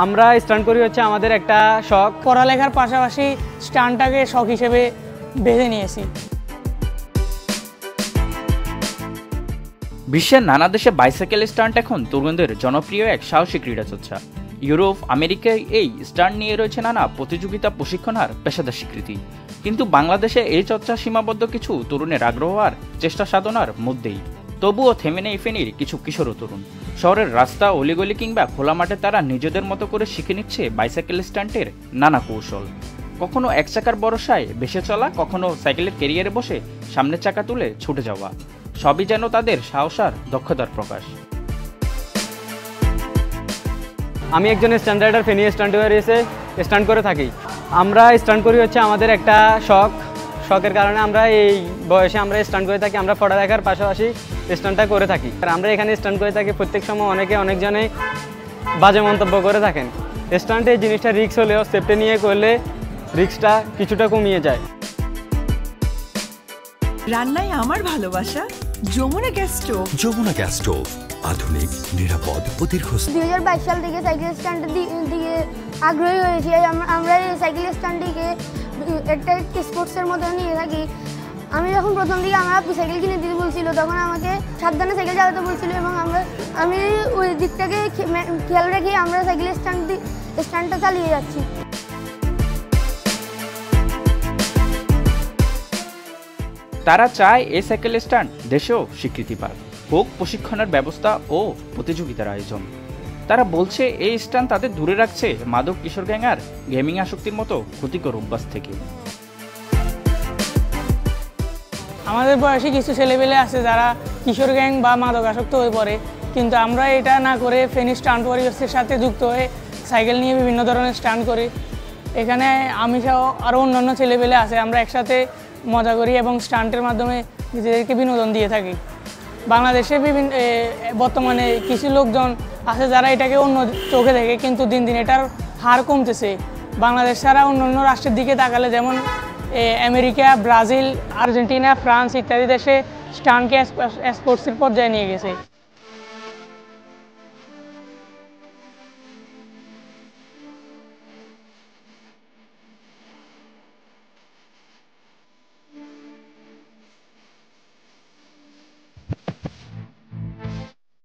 আমরা স্টান্ট করি হচ্ছে আমাদের একটা শখ, পড়ালেখার পাশাপাশি স্টান্টটাকে শখ হিসেবে বেছে নিয়েছি। বিশ্বের নানা দেশে বাইসাইকেল স্টান্ট এখন তরুণদের জনপ্রিয় এক সাহসী ক্রীড়া চর্চা। ইউরোপ, আমেরিকায় এই স্টান্ট নিয়ে রয়েছে নানা প্রতিযোগিতা, প্রশিক্ষণ আর পেশাদার স্বীকৃতি। কিন্তু বাংলাদেশে এই চর্চা সীমাবদ্ধ কিছু তরুণের আগ্রহ আর চেষ্টা সাধনার মধ্যেই। তবুও থেমে নেই ফেনীর কিছু কিশোর তরুণ। শহরের রাস্তা, অলিগলি কিংবা খোলা মাঠে তারা নিজেদের মতো করে শিখে নিচ্ছে বাইসাইকেল স্টান্টের নানা কৌশল। কখনো এক চাকার ভরসায় ভেসে চলা, কখনো সাইকেলের ক্যারিয়ারে বসে সামনের চাকা তুলে ছুটে যাওয়া, সবই যেন তাদের সাহস আর দক্ষতার প্রকাশ। আমি একজন স্টান্ট রাইডার, ফেনী স্টান্ট এসে স্টান্ট করে থাকি। আমরা স্টান্ট করি হচ্ছে আমাদের একটা শখের কারণে আমরা এই বয়সে আমরা স্টান্ট করে থাকি। আমরা পড়ালেখার পাশাপাশি স্টান্টটা করে থাকি। আর আমরা এখানে স্টান্ট করে থাকি, প্রত্যেক সময় অনেকজনে বাজে মন্তব্য করে থাকেন। স্টান্টে এই জিনিসটা রিস্ক হলেও সেফটি নিয়ে করলে রিস্কটা কিছুটা কমিয়ে যায়। রান্নায় আমার ভালোবাসা Jamuna gas stove. Jamuna gas stove, আধুনিক, নিরাপদ ও দীর্ঘস্থায়ী। 2022 সাল থেকে সাইকেল স্ট্যান্ডের দিকে আগ্রহী হয়েছি। আমরা এই সাইকেল স্ট্যান্ডটিকে একটা স্পোর্টসের মতো নিয়ে থাকি। আমি যখন প্রথম দিকে আমার আপু সাইকেল কিনে দিতে বলছিল, তখন আমাকে সাবধানে সাইকেল চালাতে বলছিল এবং আমি ওই দিকটাকে খেয়াল রেখে আমরা সাইকেল স্ট্যান্ডটা চালিয়ে যাচ্ছি। তারা চায় এই সাইকেল স্ট্যান্ড দেশেও স্বীকৃতি পাক, হোক প্রশিক্ষণের ব্যবস্থা ও প্রতিযোগিতার আয়োজন। তারা বলছে এই স্ট্যান্ড তাদের দূরে রাখছে মাদক, কিশোর গ্যাং আর গেমিং আসক্তির মতো ক্ষতিকর অভ্যাস থেকে। আমাদের বয়সী কিছু ছেলেপেলে আছে যারা কিশোর গ্যাং বা মাদক আসক্ত হয়ে পড়ে, কিন্তু আমরা এটা না করে ফেনী স্টান্ট ওয়ারিয়র্সের সাথে যুক্ত হয়ে সাইকেল নিয়ে বিভিন্ন ধরনের স্টান্ট করি। এখানে আমি সহ আরও অন্যান্য ছেলেপেলে আছে, আমরা একসাথে মজা করি এবং স্টান্টের মাধ্যমে নিজেদেরকে বিনোদন দিয়ে থাকি। বাংলাদেশে বর্তমানে কিছু লোকজন আছে যারা এটাকে অন্য চোখে দেখে, কিন্তু দিন দিন এটার হার কমতেছে। বাংলাদেশ ছাড়া অন্যান্য রাষ্ট্রের দিকে তাকালে, যেমন আমেরিকা, ব্রাজিল, আর্জেন্টিনা, ফ্রান্স ইত্যাদি দেশে স্টান্টকে স্পোর্টসের পর্যায়ে নিয়ে গেছে।